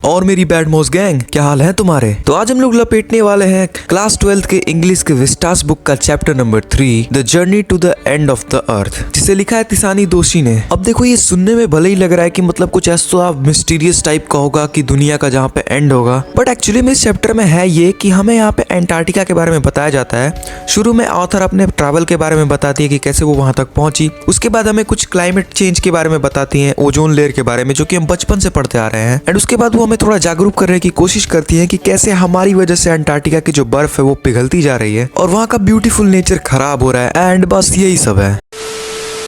और मेरी बैड मोस गैंग, क्या हाल है तुम्हारे। तो आज हम लोग लपेटने वाले हैं क्लास 12 के इंग्लिश के विस्टास बुक का chapter number 3 the journey to the end of the earth, जिसे लिखा है तिसानी दोषी ने। अब देखो, ये सुनने में भले ही लग रहा है कि मतलब कुछ ऐसा मिस्टीरियस टाइप का होगा कि दुनिया का जहाँ पे एंड होगा, बट एक्चुअली में इस चैप्टर में है ये कि हमें यहाँ पे एंटार्क्टिका के बारे में बताया जाता है। शुरू में ऑथर अपने ट्रैवल के बारे में बताती है कि कैसे वो वहां तक पहुंची। उसके बाद हमें कुछ क्लाइमेट चेंज के बारे में बताती है, ओजोन लेयर के बारे में, जो कि हम बचपन से पढ़ते आ रहे हैं। एंड उसके बाद वो हमें थोड़ा जागरूक करने की कोशिश करती है कि कैसे हमारी वजह से अंटार्कटिका की जो बर्फ है वो पिघलती जा रही है और वहाँ का ब्यूटीफुल नेचर खराब हो रहा है। एंड बस यही सब है।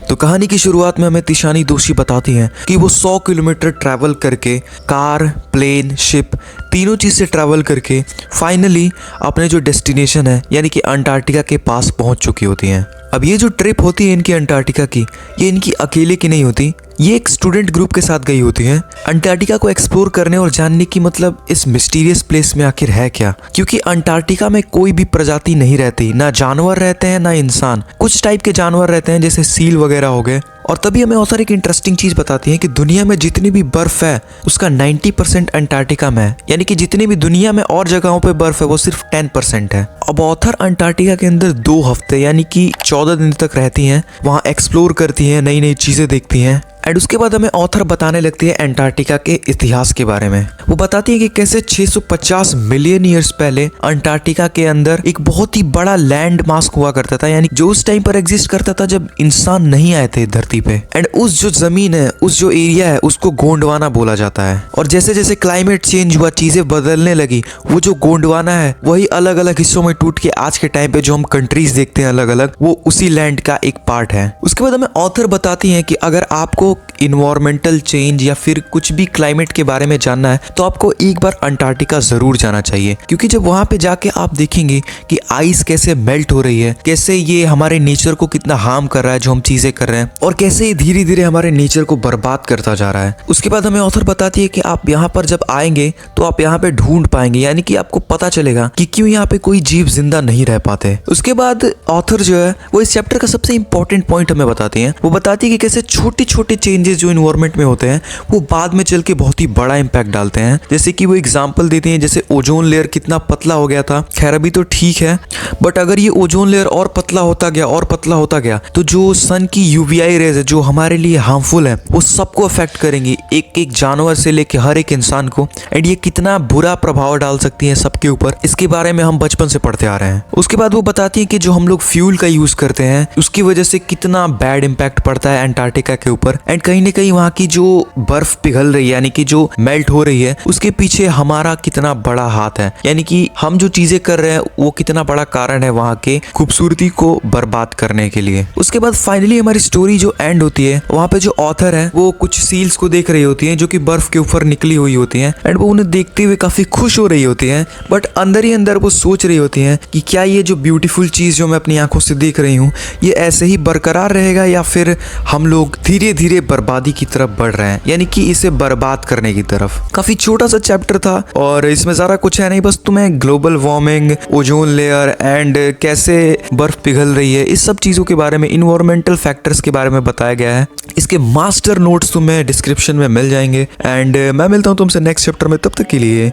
तो कहानी की शुरुआत में हमें तिशानी दोषी बताती हैं कि वो 100 किलोमीटर ट्रैवल करके, कार, प्लेन, शिप, तीनों चीज से ट्रैवल करके फाइनली अपने जो डेस्टिनेशन है यानी कि अंटार्कटिका के पास पहुंच चुकी होती हैं। अब ये जो ट्रिप होती है इनकी अंटार्कटिका की, ये इनकी अकेले की नहीं होती, ये एक स्टूडेंट ग्रुप के साथ गई होती हैं अंटार्कटिका को एक्सप्लोर करने और जानने की मतलब इस मिस्टीरियस प्लेस में आखिर है क्या। क्योंकि अंटार्कटिका में कोई भी प्रजाति नहीं रहती, ना जानवर रहते हैं ना इंसान। कुछ टाइप के जानवर रहते हैं जैसे सील वगैरह हो गए। और तभी हमें ऑथर एक इंटरेस्टिंग चीज बताती है कि दुनिया में जितनी भी बर्फ है उसका 90% अंटार्कटिका में है, यानी कि जितनी भी दुनिया में और जगहों पे बर्फ है वो सिर्फ 10% है। अब ऑथर अंटार्कटिका के अंदर 2 हफ्ते यानी कि 14 दिन तक रहती हैं, वहाँ एक्सप्लोर करती हैं, नई नई चीजें देखती हैं। एंड उसके बाद हमें ऑथर बताने लगती है अंटार्कटिका के इतिहास के बारे में। वो बताती है कि कैसे 650 मिलियन ईयर्स पहले अंटार्कटिका के अंदर एक बहुत ही बड़ा लैंड मास हुआ करता था, यानी जो उस टाइम पर एग्जिस्ट करता था जब इंसान नहीं आए थे धरती पे। एंड उस जो जमीन है, उस जो एरिया है, उसको गोंडवाना बोला जाता है। और जैसे जैसे क्लाइमेट चेंज हुआ, चीजें बदलने लगी, वो जो गोंडवाना है वही अलग अलग हिस्सों में टूट के आज के टाइम पे जो हम कंट्रीज देखते हैं अलग अलग, वो उसी लैंड का एक पार्ट है। उसके बाद हमें ऑथर बताती है कि अगर आपको इन्वायरमेंटल चेंज या फिर कुछ भी क्लाइमेट के बारे में जानना है तो आपको एक बार अंटार्कटिका जरूर जाना चाहिए। क्योंकि जब वहां पे जाके आप देखेंगे कि आइस कैसे मेल्ट हो रही है, कैसे ये हमारे नेचर को कितना हार्म कर रहा है जो हम चीजें कर रहे हैं, और कैसे ये धीरे धीरे हमारे नेचर को बर्बाद करता जा रहा है। उसके बाद हमें ऑथर बताती है कि आप यहाँ पर जब आएंगे तो आप यहाँ पे ढूंढ पाएंगे, यानी कि आपको पता चलेगा कि क्यों यहाँ पे कोई जीव जिंदा नहीं रह पाते। उसके बाद ऑथर जो है वो इस चैप्टर का सबसे इंपॉर्टेंट पॉइंट हमें बताती है। वो बताती है कि कैसे छोटे छोटे चेंजेस जो इन्वायरमेंट में होते हैं वो बाद में चल के बहुत ही बड़ा इंपैक्ट डालते हैं। जैसे कि वो एग्जांपल देते हैं, जैसे ओजोन लेयर कितना पतला हो गया था, खैर अभी तो ठीक है, बट अगर ये ओजोन लेयर और पतला होता गया और पतला होता गया तो जो सन की यूवीआई रेज है जो हमारे लिए हार्मफुल है वो सबको अफेक्ट करेंगी, एक एक जानवर से लेके हर एक इंसान को। एंड ये कितना बुरा प्रभाव डाल सकती है सबके ऊपर, इसके बारे में हम बचपन से पढ़ते आ रहे हैं। उसके बाद वो बताती है कि जो हम लोग फ्यूल का यूज करते हैं उसकी वजह से कितना बैड इंपैक्ट पड़ता है अंटार्कटिका के ऊपर। एंड कहीं ना कहीं वहाँ की जो बर्फ पिघल रही है यानी कि जो मेल्ट हो रही है उसके पीछे हमारा कितना बड़ा हाथ है, यानी कि हम जो चीजें कर रहे हैं वो कितना बड़ा कारण है वहाँ के खूबसूरती को बर्बाद करने के लिए। उसके बाद फाइनली हमारी स्टोरी जो एंड होती है, वहाँ पे जो ऑथर है वो कुछ सील्स को देख रही होती है जो कि बर्फ के ऊपर निकली हुई होती है। एंड वो उन्हें देखते हुए काफी खुश हो रही होती है, बट अंदर ही अंदर वो सोच रही होती है कि क्या ये जो ब्यूटीफुल चीज जो मैं अपनी आंखों से देख रही हूँ ये ऐसे ही बरकरार रहेगा या फिर हम लोग धीरे धीरे बर्बादी की तरफ बढ़ रहे हैं, यानी कि इसे बर्बाद करने की तरफ। काफी छोटा सा चैप्टर था और इसमें ज्यादा कुछ है नहीं, बस तुम्हें global warming, ozone layer and कैसे बर्फ पिघल रही है, इस सब चीजों के बारे में, इन्वायरमेंटल फैक्टर्स के बारे में बताया गया है। इसके मास्टर नोट्स तुम्हें डिस्क्रिप्शन में मिल जाएंगे। एंड मैं मिलता हूँ तुमसे नेक्स्ट चैप्टर में, तब तक के लिए